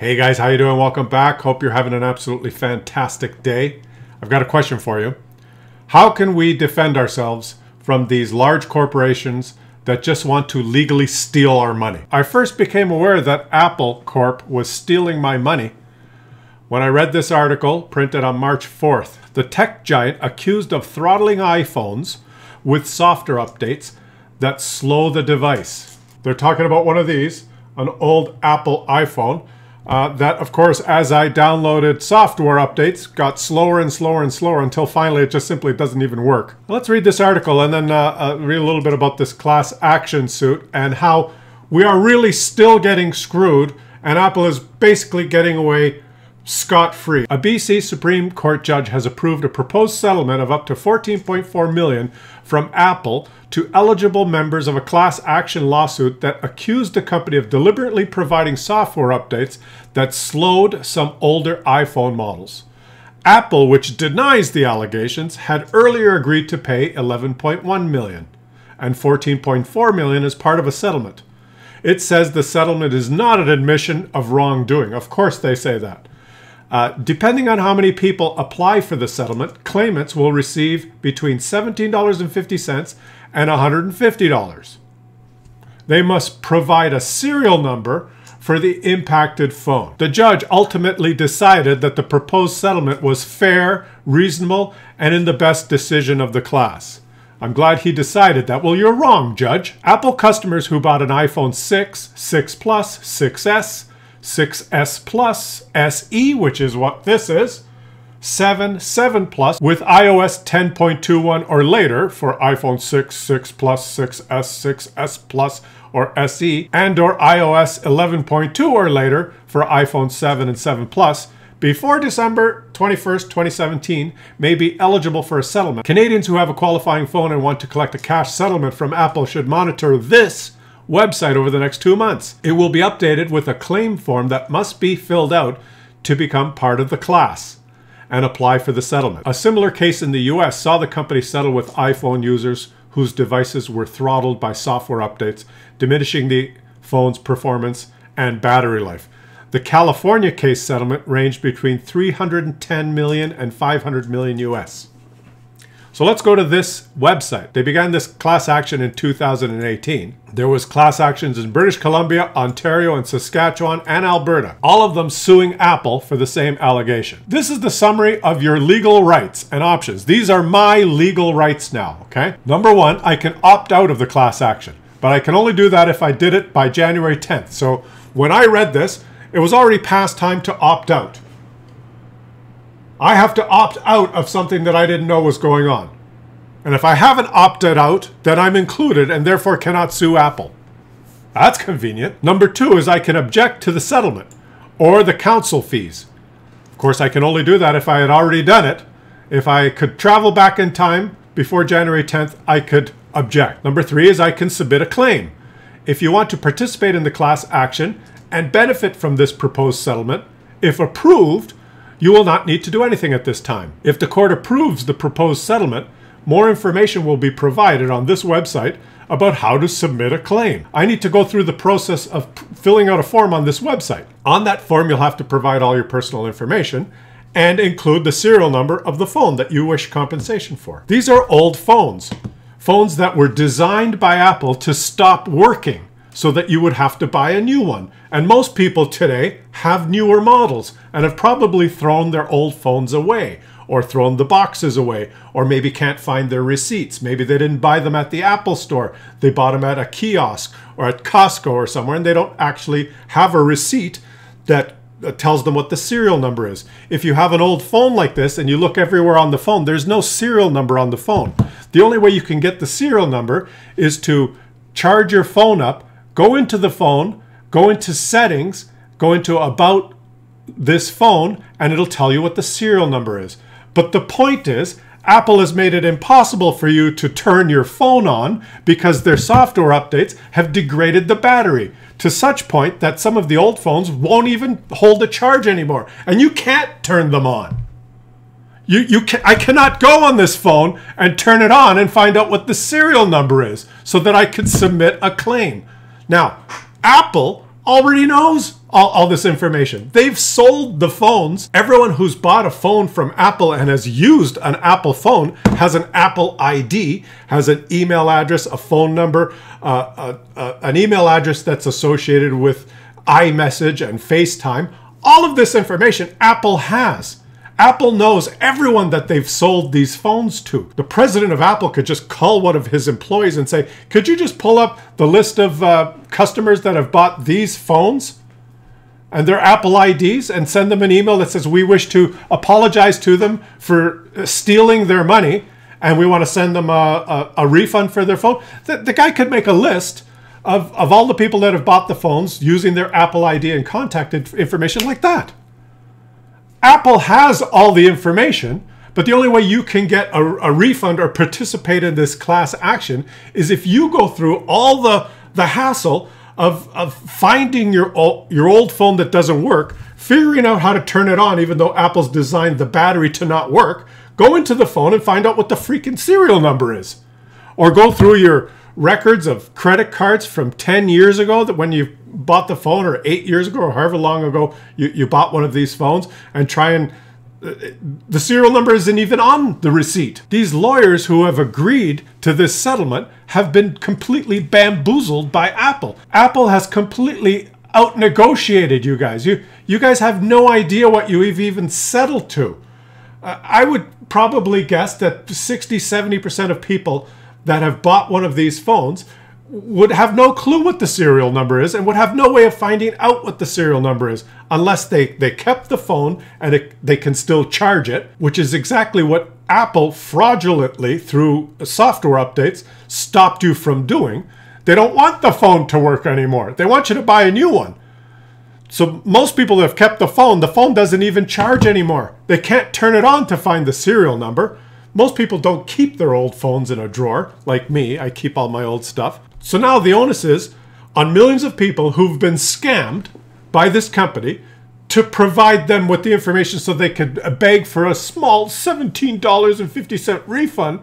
Hey guys, how you doing? Welcome back. Hope you're having an absolutely fantastic day. I've got a question for you. How can we defend ourselves from these large corporations that just want to legally steal our money? I first became aware that Apple Corp was stealing my money when I read this article printed on March 4th. The tech giant accused of throttling iPhones with software updates that slow the device. They're talking about one of these, an old Apple iPhone. That, of course, as I downloaded software updates, got slower and slower and slower until finally it just simply doesn't even work. Let's read this article and then read a little bit about this class action suit and how we are really still getting screwed and Apple is basically getting away scot-free. A BC Supreme Court judge has approved a proposed settlement of up to $14.4 million from Apple to eligible members of a class action lawsuit that accused the company of deliberately providing software updates that slowed some older iPhone models. Apple, which denies the allegations, had earlier agreed to pay $11.1 million and $14.4 million as part of a settlement. It says the settlement is not an admission of wrongdoing. Of course they say that. Depending on how many people apply for the settlement, claimants will receive between $17.50 and $150. They must provide a serial number for the impacted phone. The judge ultimately decided that the proposed settlement was fair, reasonable, and in the best decision of the class. I'm glad he decided that. Well, you're wrong, Judge. Apple customers who bought an iPhone 6, 6 Plus, 6S, 6S Plus, SE, which is what this is, 7, 7 Plus, with iOS 10.21 or later for iPhone 6, 6 Plus, 6S, 6S Plus, or SE, and or iOS 11.2 or later for iPhone 7 and 7 Plus, before December 21st, 2017, may be eligible for a settlement. Canadians who have a qualifying phone and want to collect a cash settlement from Apple should monitor this website over the next 2 months. It will be updated with a claim form that must be filled out to become part of the class and apply for the settlement. A similar case in the US saw the company settle with iPhone users whose devices were throttled by software updates, diminishing the phone's performance and battery life. The California case settlement ranged between $310 million and $500 million US. So let's go to this website. They began this class action in 2018. There was class actions in British Columbia, Ontario, and Saskatchewan, and Alberta, all of them suing Apple for the same allegation. This is the summary of your legal rights and options. These are my legal rights now, okay? Number one, I can opt out of the class action, but I can only do that if I did it by January 10th. So when I read this, it was already past time to opt out. I have to opt out of something that I didn't know was going on. And if I haven't opted out, then I'm included and therefore cannot sue Apple. That's convenient. Number two is I can object to the settlement or the counsel fees. Of course, I can only do that if I had already done it. If I could travel back in time before January 10th, I could object. Number three is I can submit a claim. If you want to participate in the class action and benefit from this proposed settlement, if approved, you will not need to do anything at this time. If the court approves the proposed settlement, more information will be provided on this website about how to submit a claim. I need to go through the process of filling out a form on this website. On that form, you'll have to provide all your personal information and include the serial number of the phone that you wish compensation for. These are old phones, phones that were designed by Apple to stop working so that you would have to buy a new one. And most people today have newer models and have probably thrown their old phones away or thrown the boxes away or maybe can't find their receipts. Maybe they didn't buy them at the Apple store. They bought them at a kiosk or at Costco or somewhere and they don't actually have a receipt that tells them what the serial number is. If you have an old phone like this and you look everywhere on the phone, there's no serial number on the phone. The only way you can get the serial number is to charge your phone up, go into the phone, go into settings, go into about this phone, and it'll tell you what the serial number is. But the point is, Apple has made it impossible for you to turn your phone on because their software updates have degraded the battery to such point that some of the old phones won't even hold a charge anymore, and you can't turn them on. I cannot go on this phone and turn it on and find out what the serial number is so that I can submit a claim. Now, Apple already knows all this information. They've sold the phones. Everyone who's bought a phone from Apple and has used an Apple phone has an Apple ID, has an email address, a phone number, an email address that's associated with iMessage and FaceTime. All of this information Apple has. Apple knows everyone that they've sold these phones to. The president of Apple could just call one of his employees and say, could you just pull up the list of customers that have bought these phones and their Apple IDs and send them an email that says, we wish to apologize to them for stealing their money and we want to send them a refund for their phone. The guy could make a list of all the people that have bought the phones using their Apple ID and contact information like that. Apple has all the information, but the only way you can get a refund or participate in this class action is if you go through all the hassle of finding your old phone that doesn't work, figuring out how to turn it on even though Apple's designed the battery to not work, go into the phone and find out what the freaking serial number is. Or go through your records of credit cards from 10 years ago that when you bought the phone, or 8 years ago, or however long ago you bought one of these phones, and try and the serial number isn't even on the receipt. These lawyers who have agreed to this settlement have been completely bamboozled by Apple. Apple has completely out-negotiated you guys. You guys have no idea what you've even settled to. I would probably guess that 60-70% of people that have bought one of these phones would have no clue what the serial number is and would have no way of finding out what the serial number is unless they kept the phone and they can still charge it, which is exactly what Apple fraudulently, through software updates, stopped you from doing. They don't want the phone to work anymore. They want you to buy a new one. So most people that have kept the phone doesn't even charge anymore. They can't turn it on to find the serial number. Most people don't keep their old phones in a drawer, like me. I keep all my old stuff. So now the onus is on millions of people who've been scammed by this company to provide them with the information so they could beg for a small $17.50 refund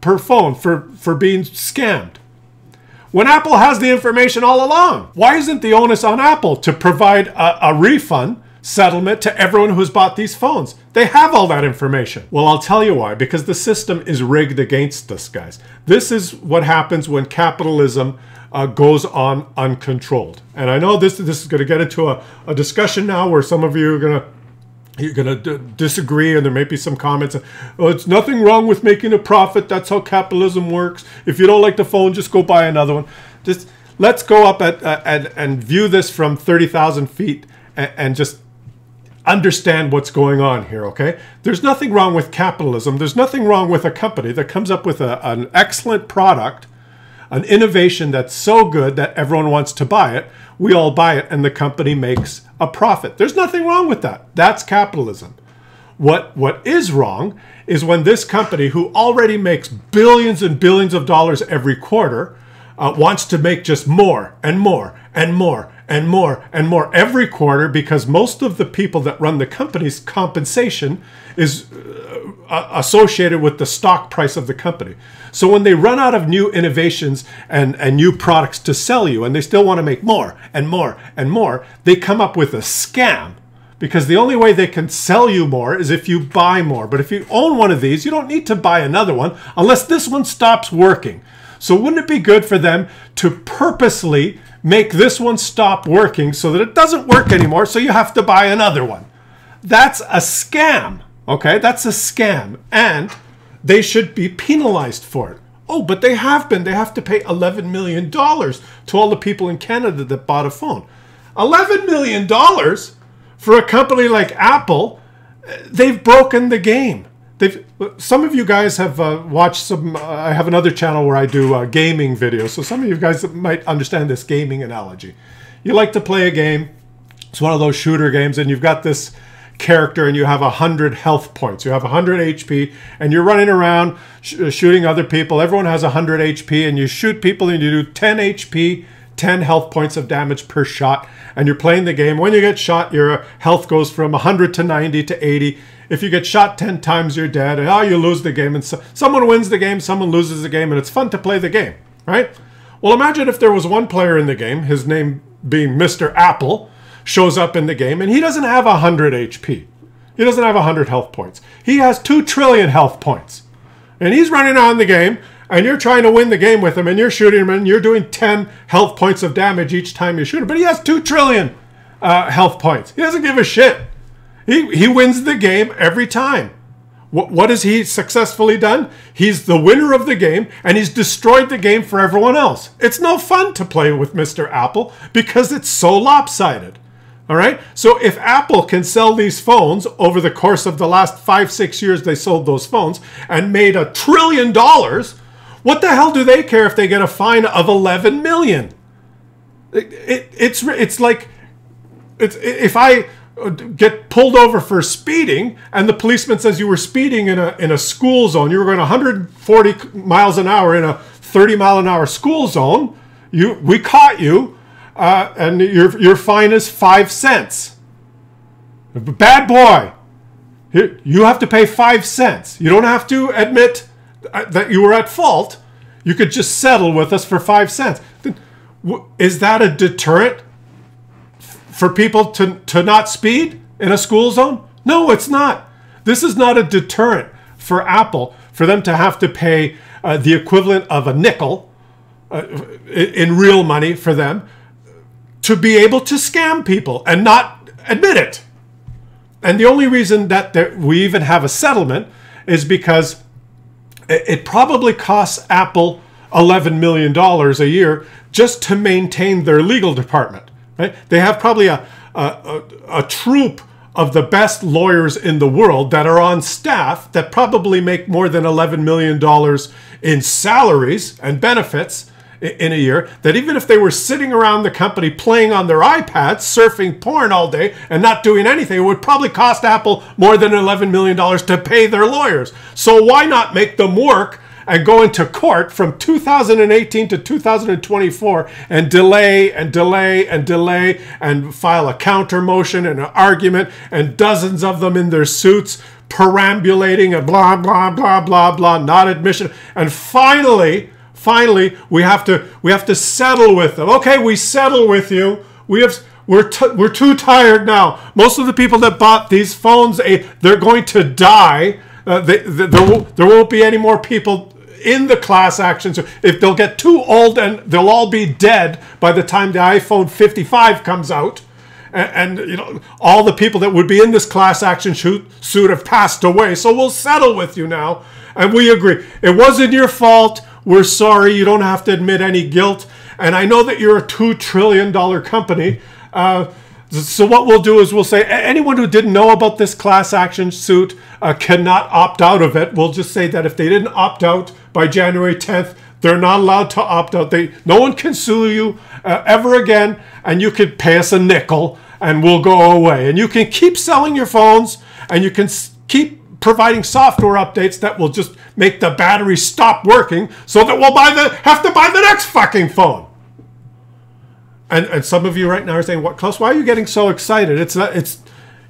per phone for being scammed. When Apple has the information all along, why isn't the onus on Apple to provide a refund settlement to everyone who's bought these phones? They have all that information. Well, I'll tell you why. Because the system is rigged against us, guys. This is what happens when capitalism goes on uncontrolled. And I know this is going to get into a discussion now where some of you are going to disagree, and there may be some comments. Oh, it's nothing wrong with making a profit. That's how capitalism works. If you don't like the phone, just go buy another one. Just let's go up and view this from 30,000 feet and just understand what's going on here, okay? There's nothing wrong with capitalism. There's nothing wrong with a company that comes up with an excellent product, an innovation that's so good that everyone wants to buy it. We all buy it, and the company makes a profit. There's nothing wrong with that. That's capitalism. What is wrong is when this company, who already makes billions and billions of dollars every quarter, wants to make just more and more and more and more and more every quarter, because most of the people that run the company's compensation is associated with the stock price of the company. So when they run out of new innovations and new products to sell you, and they still want to make more and more and more, they come up with a scam, because the only way they can sell you more is if you buy more. But if you own one of these, you don't need to buy another one unless this one stops working. So wouldn't it be good for them to purposely make this one stop working so that it doesn't work anymore, so you have to buy another one? That's a scam, okay? That's a scam, and they should be penalized for it. Oh, but they have been. They have to pay $11 million to all the people in Canada that bought a phone. $11 million for a company like Apple? They've broken the game. Some of you guys have watched some. I have another channel where I do gaming videos, so some of you guys might understand this gaming analogy. You like to play a game. It's one of those shooter games, and you've got this character, and you have 100 health points. You have 100 HP, and you're running around shooting other people. Everyone has 100 HP, and you shoot people, and you do 10 HP, 10 health points of damage per shot, and you're playing the game. When you get shot, your health goes from 100 to 90 to 80. If you get shot 10 times, you're dead, and you lose the game. And someone wins the game, someone loses the game, and it's fun to play the game, right? Well, imagine if there was one player in the game, his name being Mr. Apple, shows up in the game and he doesn't have 100 HP. He doesn't have 100 health points. He has 2 trillion health points. And he's running on the game, and you're trying to win the game with him, and you're shooting him, and you're doing 10 health points of damage each time you shoot him. But he has 2 trillion health points. He doesn't give a shit. He wins the game every time. What has he successfully done? He's the winner of the game, and he's destroyed the game for everyone else. It's no fun to play with Mr. Apple because it's so lopsided. All right? So if Apple can sell these phones over the course of the last 5-6 years they sold those phones and made $1 trillion, what the hell do they care if they get a fine of 11 million? It's like if I get pulled over for speeding and the policeman says you were speeding in a school zone, you were going 140 miles an hour in a 30-mile-an-hour school zone, we caught you, and your fine is 5 cents. Bad boy, you have to pay 5 cents. You don't have to admit that you were at fault. You could just settle with us for 5 cents. Is that a deterrent for people to not speed in a school zone? No, it's not. This is not a deterrent for Apple for them to have to pay the equivalent of a nickel in real money for them to be able to scam people and not admit it. And the only reason that we even have a settlement is because it probably costs Apple $11 million a year just to maintain their legal department. Right? They have probably a troupe of the best lawyers in the world that are on staff that probably make more than $11 million in salaries and benefits in a year, that even if they were sitting around the company playing on their iPads, surfing porn all day and not doing anything, it would probably cost Apple more than $11 million to pay their lawyers. So why not make them work and go into court from 2018 to 2024 and delay and delay and delay and file a counter motion and an argument and dozens of them in their suits perambulating and blah, blah, blah, blah, blah, not admission. And finally, we have to settle with them. Okay, we settle with you. We're too tired now. Most of the people that bought these phones, they're going to die. There won't be any more people in the class actions. If they'll get too old and they'll all be dead by the time the iPhone 55 comes out, and you know all the people that would be in this class action suit have passed away. So we'll settle with you now, and we agree. It wasn't your fault. We're sorry. You don't have to admit any guilt. And I know that you're a $2 trillion company. So what we'll do is we'll say anyone who didn't know about this class action suit cannot opt out of it. We'll just say that if they didn't opt out by January 10th, they're not allowed to opt out. No one can sue you ever again, and you could pay us a nickel and we'll go away. And you can keep selling your phones, and you can keep providing software updates that will just make the battery stop working so that we'll have to buy the next fucking phone. And some of you right now are saying, "What, Klaus? Why are you getting so excited?"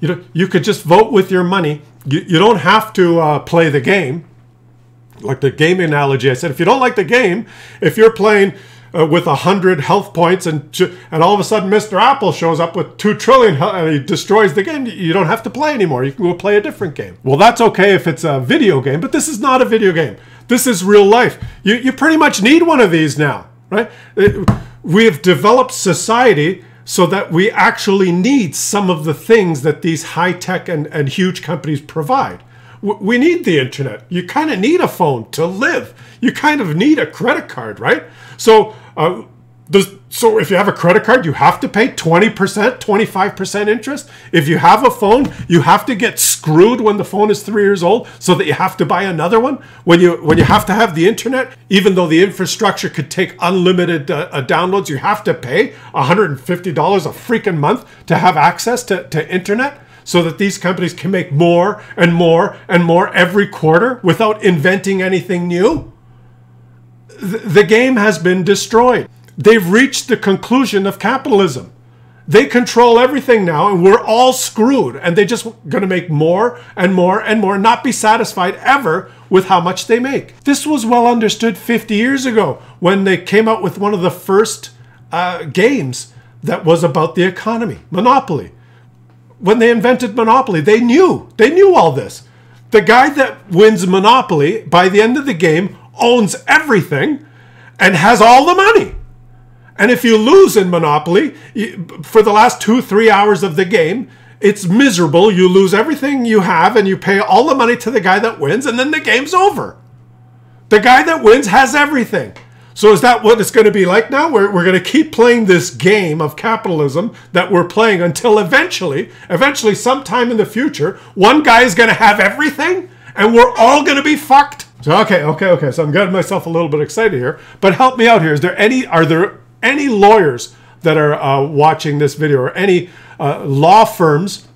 You could just vote with your money. You don't have to play the game. Like the game analogy I said, if you don't like the game, if you're playing with 100 health points and all of a sudden Mr. Apple shows up with 2 trillion and he destroys the game, you don't have to play anymore. You can go play a different game. Well, that's okay if it's a video game, but this is not a video game. This is real life. You pretty much need one of these now, right? We have developed society so that we actually need some of the things that these high-tech and huge companies provide. We need the internet. You kind of need a phone to live. You kind of need a credit card, right? So if you have a credit card, you have to pay 20%, 25% interest. If you have a phone, you have to get screwed when the phone is 3 years old so that you have to buy another one. When you have to have the internet, even though the infrastructure could take unlimited downloads, you have to pay $150 a freaking month to have access to internet, so that these companies can make more and more and more every quarter without inventing anything new. The game has been destroyed. They've reached the conclusion of capitalism. They control everything now, and we're all screwed. And they're just going to make more and more and more, not be satisfied ever with how much they make. This was well understood 50 years ago when they came out with one of the first games that was about the economy. Monopoly. When they invented Monopoly, they knew all this. The guy that wins Monopoly by the end of the game owns everything and has all the money. And if you lose in Monopoly, for the last 2-3 hours of the game, it's miserable. You lose everything you have and you pay all the money to the guy that wins, and then the game's over. The guy that wins has everything. So is that what it's going to be like now? We're going to keep playing this game of capitalism that we're playing until eventually sometime in the future, one guy is going to have everything and we're all going to be fucked. So, okay. So I'm getting myself a little bit excited here, but help me out here. Are there any lawyers that are watching this video, or any law firms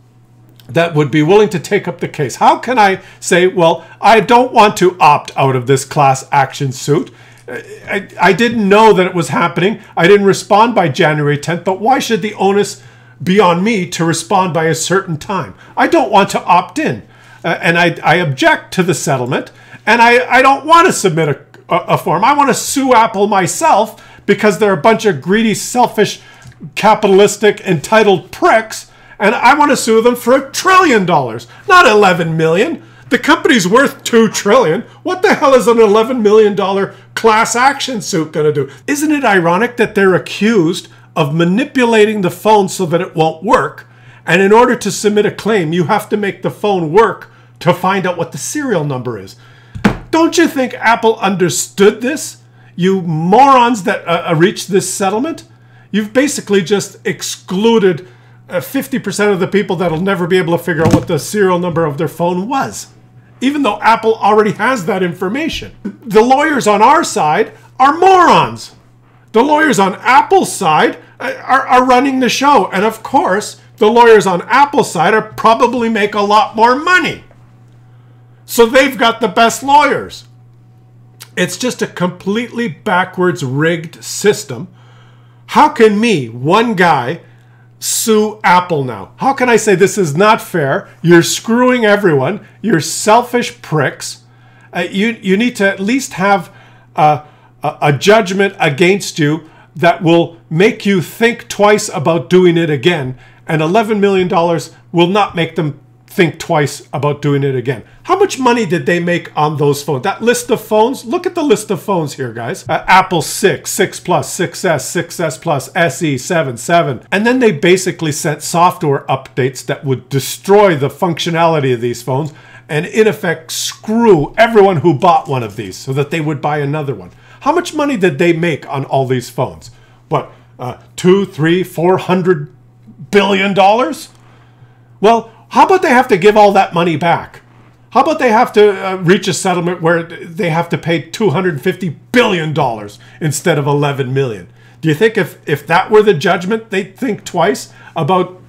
that would be willing to take up the case? How can I say, well, I don't want to opt out of this class action suit. I didn't know that it was happening. I didn't respond by January 10th, but why should the onus be on me to respond by a certain time? I don't want to opt in. And I object to the settlement, and I don't want to submit a form. I want to sue Apple myself because they're a bunch of greedy, selfish, capitalistic, entitled pricks, and I want to sue them for $1 trillion, not 11 million. The company's worth $2 trillion. What the hell is an $11 million class action suit going to do? Isn't it ironic that they're accused of manipulating the phone so that it won't work? And in order to submit a claim, you have to make the phone work to find out what the serial number is. Don't you think Apple understood this? You morons that reached this settlement? You've basically just excluded 50% of the people that'll never be able to figure out what the serial number of their phone was, even though Apple already has that information. The lawyers on our side are morons. The lawyers on Apple's side are running the show. And of course, the lawyers on Apple's side are probably make a lot more money. So they've got the best lawyers. It's just a completely backwards rigged system. How can me, one guy, sue Apple now? How can I say this is not fair? You're screwing everyone. You're selfish pricks. You need to at least have a judgment against you that will make you think twice about doing it again. And $11 million will not make them think twice about doing it again. How much money did they make on those phones? That list of phones, look at the list of phones here, guys. Apple 6, 6 Plus, 6S, 6S Plus, SE, 7, 7. And then they basically sent software updates that would destroy the functionality of these phones and in effect screw everyone who bought one of these so that they would buy another one. How much money did they make on all these phones? What, 2, 3, 400 billion dollars? Well, how about they have to give all that money back? How about they have to reach a settlement where they have to pay $250 billion instead of 11 million? Do you think if that were the judgment, they'd think twice about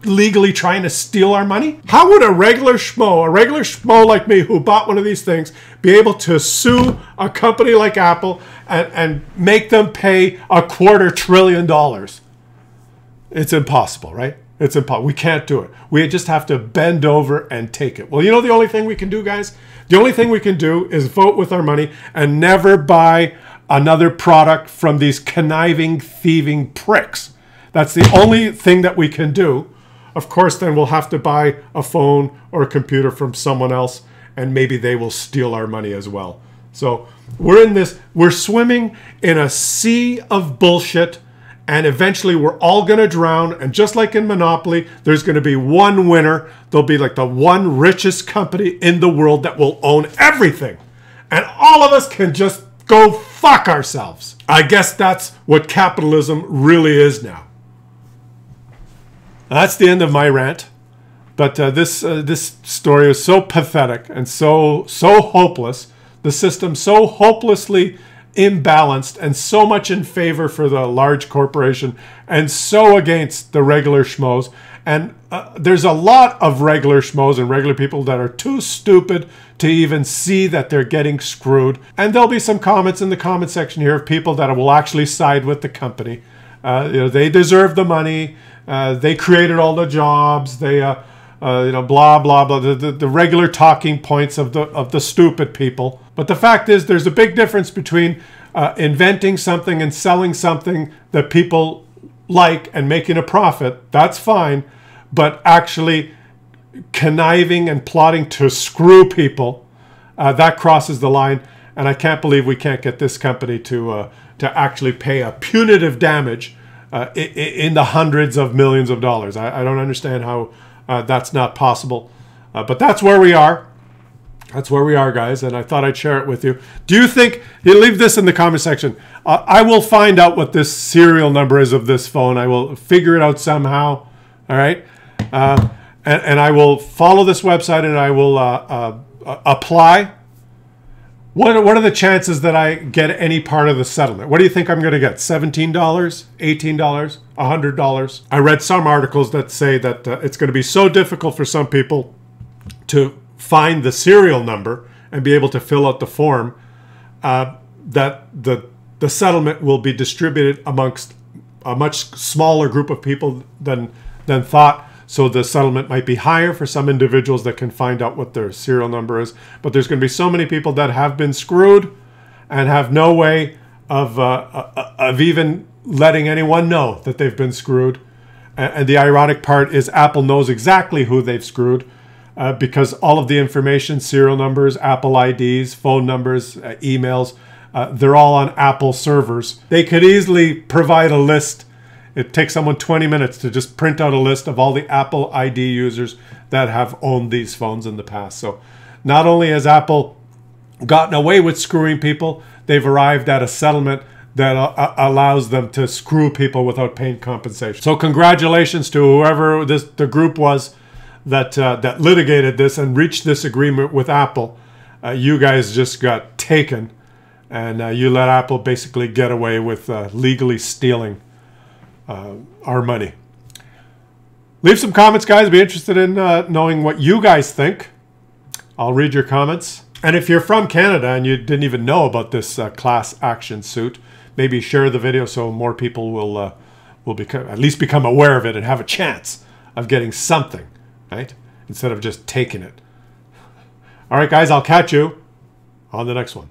legally trying to steal our money? How would a regular schmo like me who bought one of these things, be able to sue a company like Apple and make them pay $250 billion? It's impossible, right? It's impossible. We can't do it. We just have to bend over and take it. Well, you know the only thing we can do, guys? The only thing we can do is vote with our money and never buy another product from these conniving, thieving pricks. That's the only thing that we can do. Of course, then we'll have to buy a phone or a computer from someone else, and maybe they will steal our money as well. So we're swimming in a sea of bullshit. And eventually we're all going to drown. And just like in Monopoly, there's going to be one winner. There'll be like the one richest company in the world that will own everything. And all of us can just go fuck ourselves. I guess that's what capitalism really is now. That's the end of my rant. But this story is so pathetic and so hopeless. The system so hopelessly imbalanced and so much in favor for the large corporation and so against the regular schmoes. And there's a lot of regular schmoes and regular people that are too stupid to even see that they're getting screwed. And there'll be some comments in the comment section here of people that will actually side with the company. They deserve the money. They created all the jobs. They blah blah blah, the regular talking points of the stupid people. But the fact is, there's a big difference between inventing something and selling something that people like and making a profit, that's fine. But actually conniving and plotting to screw people, that crosses the line. And I can't believe we can't get this company to actually pay a punitive damage in the hundreds of millions of dollars. I don't understand how that's not possible. But that's where we are. That's where we are, guys, and I thought I'd share it with you. Do you think, you leave this in the comment section, I will find out what this serial number is of this phone. I will figure it out somehow, all right? And I will follow this website and I will apply. What are the chances that I get any part of the settlement? What do you think I'm going to get? $17, $18, $100? I read some articles that say that it's going to be so difficult for some people to find the serial number and be able to fill out the form that the settlement will be distributed amongst a much smaller group of people than thought. So the settlement might be higher for some individuals that can find out what their serial number is. But there's going to be so many people that have been screwed and have no way of even letting anyone know that they've been screwed. And the ironic part is Apple knows exactly who they've screwed because all of the information, serial numbers, Apple IDs, phone numbers, emails, they're all on Apple servers. They could easily provide a list. It takes someone 20 minutes to just print out a list of all the Apple ID users that have owned these phones in the past. So not only has Apple gotten away with screwing people, they've arrived at a settlement that allows them to screw people without paying compensation. So congratulations to whoever the group was that litigated this and reached this agreement with Apple. You guys just got taken, and you let Apple basically get away with legally stealing our money. Leave some comments, guys. I'd be interested in knowing what you guys think. I'll read your comments. And if you're from Canada and you didn't even know about this class action suit, maybe share the video so more people will at least become aware of it and have a chance of getting something, right? Instead of just taking it. All right, guys, I'll catch you on the next one.